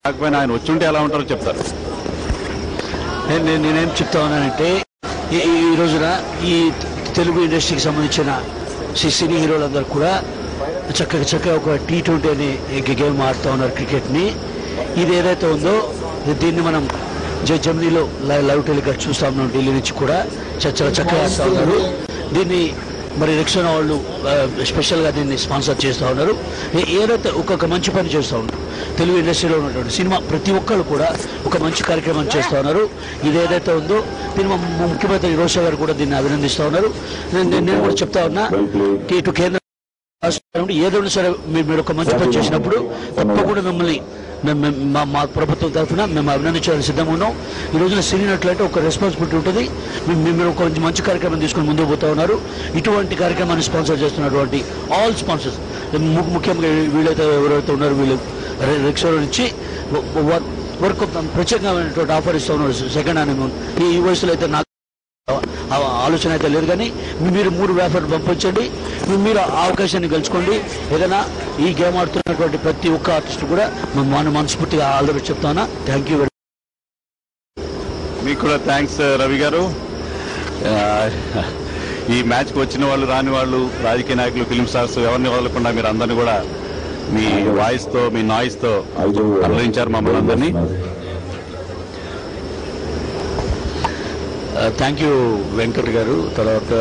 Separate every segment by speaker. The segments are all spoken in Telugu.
Speaker 1: కాకపోయినా ఆయన వచ్చి ఉంటే ఎలా ఉంటారో చెప్తారు.
Speaker 2: నేనేం చెప్తా ఉన్నానంటే ఈ రోజున ఈ తెలుగు ఇండస్ట్రీకి సంబంధించిన సినీ హీరోలందరూ కూడా చక్కగా ఒక T20 అనే గేమ్ ఆడుతూ ఉన్నారు క్రికెట్ని. ఇది ఏదైతే ఉందో దీన్ని మనం జర్మనీలో లైవ్ టెలికాస్ట్ చూస్తూ ఉన్నాం. ఢిల్లీ నుంచి కూడా చాలా చక్కగా ఆడుతూ ఉన్నారు. దీన్ని మరి రెక్సోనా వాళ్ళు స్పెషల్గా దీన్ని స్పాన్సర్ చేస్తూ ఉన్నారు. ఏదైతే ఒక్కొక్క మంచి పని చేస్తూ ఉన్నారు. తెలుగు ఇండస్ట్రీలో ఉన్నటువంటి సినిమా ప్రతి ఒక్కరు కూడా ఒక మంచి కార్యక్రమం చేస్తూ ఉన్నారు. ఇది ఏదైతే ఉందో దీన్ని ముఖ్యమంత్రి రోషా గారు కూడా దీన్ని అభినందిస్తూ ఉన్నారు. నేను కూడా చెప్తా ఉన్నా ఇటు కేంద్ర ఏదైనా సరే మీరు ఒక మంచి పని చేసినప్పుడు తప్పకుండా మిమ్మల్ని మా ప్రభుత్వం తరఫున మేము అభినందించడానికి సిద్ధంగా ఉన్నాం. ఈ రోజున సినీ నటులంటే ఒక రెస్పాన్సిబిలిటీ ఉంటుంది. మీరు ఒక మంచి కార్యక్రమం తీసుకుని ముందుకు పోతా ఉన్నారు. ఇటువంటి కార్యక్రమాన్ని స్పాన్సర్ చేస్తున్నటువంటి ఆల్ స్పాన్సర్స్, ముఖ్యంగా వీళ్ళైతే ఎవరైతే ఉన్నారో వీళ్ళు రిక్షా నుంచి వర్క్ ప్రత్యేకమైనటువంటి ఆఫర్ ఇస్తూ ఉన్నారు. సెకండ్ హ్యాండ్ ఈ వయసులో అయితే నాకు ఆలోచన అయితే లేదు, కానీ మీరు 3 వ్యాపారాలు పంపించండి. మీరు ఆ అవకాశాన్ని గెలుచుకోండి. ఏదైనా ఈ గేమ్ ఆడుతున్నటువంటి ప్రతి ఒక్క ఆర్టిస్ట్ కూడా మనస్ఫూర్తిగా ఆల్ ది బెస్ట్ చెప్తానా. Thank you very much.
Speaker 1: మీకు కూడా థ్యాంక్స్ రవి గారు. ఈ మ్యాచ్కి వచ్చిన వాళ్ళు రాని వాళ్ళు, రాజకీయ నాయకులు, ఫిల్మ్ స్టార్స్ ఎవరిని వదలకుండా మీరు అందరినీ కూడా మీ వాయిస్తో మీ నాయిస్తో అలరించారు మమ్మల్ని అందరినీ.
Speaker 2: థ్యాంక్ యూ వెంకట్ గారు, తర్వాత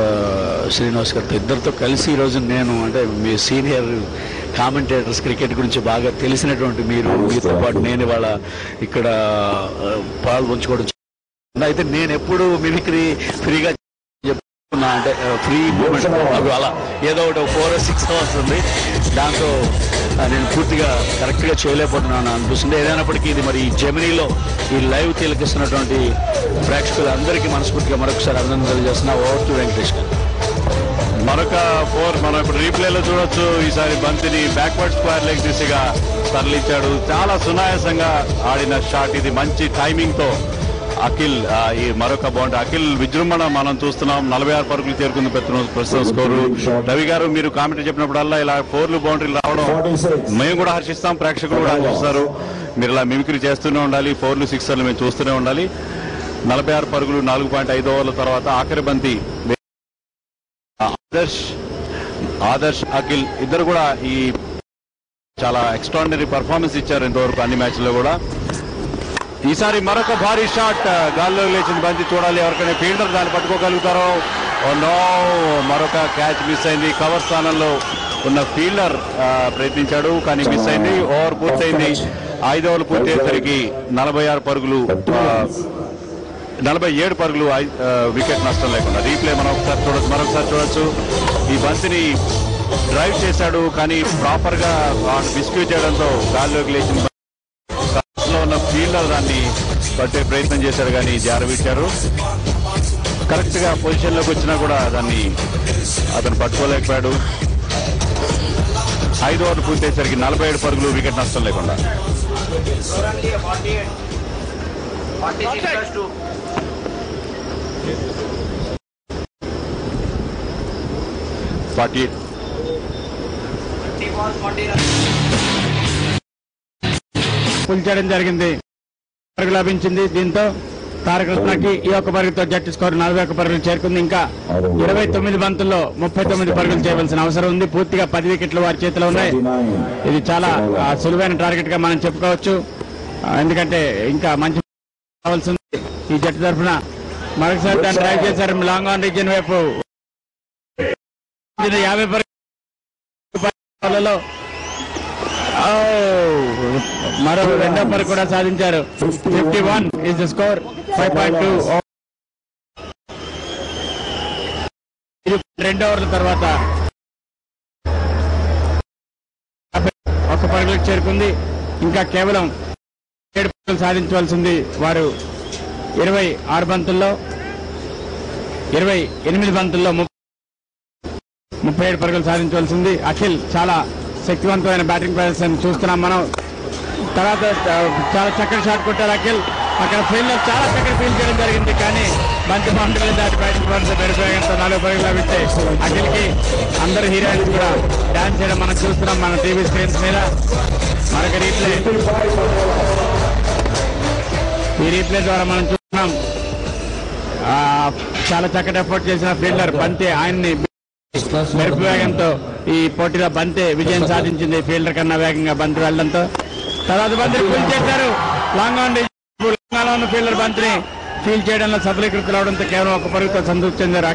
Speaker 2: శ్రీనివాస్ గారితో ఇద్దరితో కలిసి ఈరోజు నేను అంటే మీ సీనియర్ కామెంటేటర్స్ క్రికెట్ గురించి బాగా తెలిసినటువంటి మీతో పాటు నేను ఇవాళ ఇక్కడ పాల్పంచుకోవడం. అయితే నేను ఎప్పుడు మిమిక్రీ ఫ్రీగా చెప్తున్నా అంటే ఫ్రీ మూమెంట్ అలా ఏదో ఒకటి 4 or 6 hours ఉంది. దాంతో నేను పూర్తిగా కరెక్ట్గా చేయలేకపోతున్నాను అనిపిస్తుంది. ఏదైనప్పటికీ ఇది మరి జర్మనీలో ఈ లైవ్ తిలకిస్తున్నటువంటి ప్రేక్షకులందరికీ మనస్ఫూర్తిగా మరొకసారి అభినందనలు తెలియజేస్తున్నా. ఓవర్ టు వెంకటేష్ గారు.
Speaker 1: మరొక 4 మనం ఇప్పుడు రీప్లేలో చూడొచ్చు. ఈసారి బంతిని బ్యాక్వర్డ్ స్క్వేర్ లెగ్ దిశగా తరలించాడు. చాలా సునాయాసంగా ఆడిన షాట్ ఇది. మంచి టైమింగ్తో అఖిల్ ఈ మరొక బౌండరీ. అఖిల్ విజృంభణ మనం చూస్తున్నాం. 46 పరుగులు చేరుకుంది ప్రస్తుతం స్కోరు. రవి గారు మీరు కామెంటరీ చెప్పినప్పుడల్లా ఇలా 4 బౌండరీలు రావడం మేము కూడా హర్షిస్తాం, ప్రేక్షకులు కూడా హర్షిస్తారు. మీరు ఇలా మిమిక్రీ చేస్తూనే ఉండాలి. 4లు 6లు మేము చూస్తూనే ఉండాలి. 46 పరుగులు 4.5 ఓవర్ల తర్వాత ఆఖరి బంతి ఆదర్శ్ అఖిల్ ఇద్దరు కూడా ఈ చాలా ఎక్స్ట్రాడినరీ పర్ఫార్మెన్స్ ఇచ్చారు ఇంతవరకు అన్ని మ్యాచ్ల్లో కూడా. ఈసారి మరొక భారీ షాట్ గాల్లో లేచిన బంతి. చూడాలి ఎవరికైనా ఫీల్డర్ దాన్ని పట్టుకోగలుగుతారో. నో, మరొక క్యాచ్ మిస్ అయింది. కవర్ స్థానంలో ఉన్న ఫీల్డర్ ప్రయత్నించాడు కానీ మిస్ అయింది. ఓవర్ పూర్తయింది. 5 ఓవర్లు పూర్తయ్యేసరికి 47 పరుగులు వికెట్ నష్టం లేకుండా. రీప్లే మనం మరొకసారి చూడొచ్చు. ఈ బంతిని డ్రైవ్ చేశాడు కానీ ప్రాపర్ గా డిస్ప్యూ చేయడంతో గాల్లోకి లేచిన ఉన్న ఫీల్డర్ దాన్ని పట్టే ప్రయత్నం చేశారు కానీ జారవిచ్చారు. కరెక్ట్ గా పొజిషన్ లోకి వచ్చినా కూడా దాన్ని అతను పట్టుకోలేకపోయాడు. 5 ఓవర్లు పూర్తయ్యేసరికి 47 పరుగులు వికెట్ నష్టం లేకుండా.
Speaker 3: పుల్చడం జరిగింది. పరుగు లభించింది. దీంతో తారక రత్నకి ఈ ఒక్క పరుగుతో జట్టు స్కోర్ 41 పరుగులు చేరుకుంది. ఇంకా 29 బంతుల్లో 39 పరుగులు చేయవలసిన అవసరం ఉంది. పూర్తిగా 10 వికెట్లు వారి చేతిలో ఉన్నాయి. ఇది చాలా సులువైన టార్గెట్ గా మనం చెప్పుకోవచ్చు. ఎందుకంటే ఇంకా మంచి కావాల్సి ఉంది ఈ జట్టు తరఫున. మరొకసారి దాన్ని డ్రైవ్ చేశారు లాంగ్ ఆన్ రీజియన్ వైపు. 50 పరుగులలో మరో రెండో పరుగు కూడా సాధించారు. 51 ఇస్ ద స్కోర్. 5.2 2 ఓవర్ల తర్వాత 1 పరుగులకు చేరుకుంది. ఇంకా కేవలం 7 పరుగులు సాధించవలసింది వారు. 26 బంతుల్లో 28 బంతుల్లో 37 పరుగులు సాధించవలసింది. అఖిల్ చాలా శక్తివంతమైన బ్యాటింగ్ ప్రదర్శన చూస్తున్నాం మనం. తర్వాత చాలా చక్కటి షాట్ కొట్టారు అఖిల్. అక్కడ ఫీల్డర్ చాలా చక్కటి ఫీల్డ్ చేయడం జరిగింది కానీ బంతి బౌండరీ దాటి బ్యాటింగ్ ప్రదర్శన పెరిగిపోయాక 4 పరుగులు లభిస్తే అఖిల్కి అందరు హీరోయిన్స్ కూడా డాన్స్ చేయడం మనం చూస్తున్నాం మన టీవీ స్క్రీన్స్ మీద. మరొక రీప్లే ఈ రీప్లే ద్వారా మనం చూస్తున్నాం చాలా చక్కటి ఎఫర్ట్ చేసిన ఫీల్డర్ బంతి ఆయన్ని మెరుపు వేగంతో ఈ పోటీలో బంతి విజయం సాధించింది. ఫీల్డర్ కన్నా వేగంగా బంతి వెళ్లడంతో తర్వాత బంతిని ఫీల్ చేశారు. లాంగ్ ఆన్ ఉన్న ఫీల్డర్ బంతిని ఫీల్ చేయడంలో సఫలీకృతులు అవడంతో కేవలం ఒక పరుగుతో సంతృప్తి చెందారు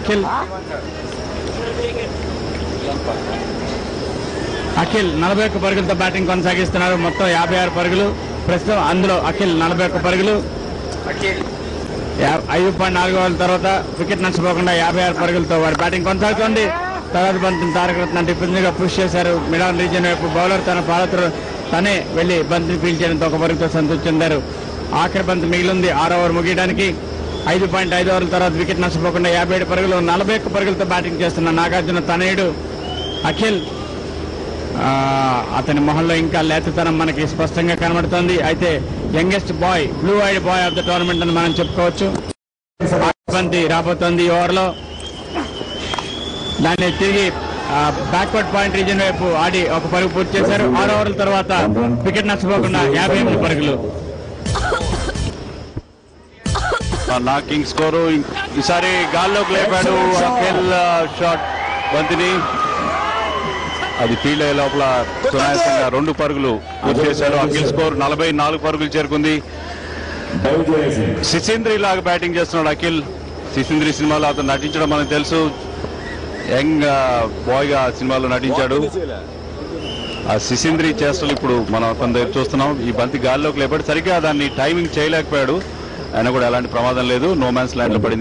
Speaker 3: అఖిల్ 41 పరుగులతో బ్యాటింగ్ కొనసాగిస్తున్నారు. మొత్తం 56 పరుగులు ప్రస్తుతం. అందులో అఖిల్ 41 పరుగులు. 5.4 ఓవర్ల తర్వాత వికెట్ నష్టపోకుండా 56 పరుగులతో వారి బ్యాటింగ్ కొనసాగుతోంది. తర్వాత బంతిని తారక రత్న డిఫెన్స్ గా పుష్ చేశారు. మిడాన్ రీజియన్ వైపు బౌలర్ తన పాలతో తనే వెళ్లి బంతిని ఫీల్ చేయడంతో ఒక పరుగుతో సంతృప్తి చెందారు. ఆఖరి బంతి మిగిలింది 6 ఓవర్ ముగియడానికి. 5.5 ఓవర్ల తర్వాత వికెట్ నష్టపోకుండా 57 పరుగులు 41 పరుగులతో బ్యాటింగ్ చేస్తున్న నాగార్జున తనయుడు అఖిల్. అతని మొహంలో ఇంకా లేతతనం మనకి స్పష్టంగా కనబడుతోంది. అయితే youngest boy, blue eyed boy of the tournament అని మనం చెప్పుకోవచ్చు. బంతి రాబోతోంది ఈ ఓవర్లో. దాన్ని తిరిగి బ్యాక్వర్డ్ పాయింట్ రీజన్ వైపు ఆడి ఒక పరుగు పూర్తి చేశారు. 6 ఓవర్ల తర్వాత వికెట్ నష్టపోకుండా 58 పరుగులు.
Speaker 1: నాకింగ్ స్కోరు ఈసారి గాల్లోకి లేపాడు అఖిల్. షాట్ బంతిని అది ఫీల్డ్ అయ్యే లోపల సునాయాసంగా 2 పరుగులు పూర్తి చేశాడు. అఖిల్ స్కోర్ 44 పరుగులు చేరుకుంది. సిసింద్రి లాగా బ్యాటింగ్ చేస్తున్నాడు అఖిల్. సిసింద్రి సినిమాలో అతను నటించడం మనకు తెలుసు. యంగ్ బాయ్ గా సినిమాలో నటించాడు. ఆ సిసింద్రి చేష్టలు ఇప్పుడు మనం అతని దగ్గర చూస్తున్నాం. ఈ బంతి గాల్లోకి లేపాడు. సరిగ్గా దాన్ని టైమింగ్ చేయలేకపోయాడు. అయినా కూడా ఎలాంటి ప్రమాదం లేదు. నో మ్యాన్స్ ల్యాండ్ లో పడింది.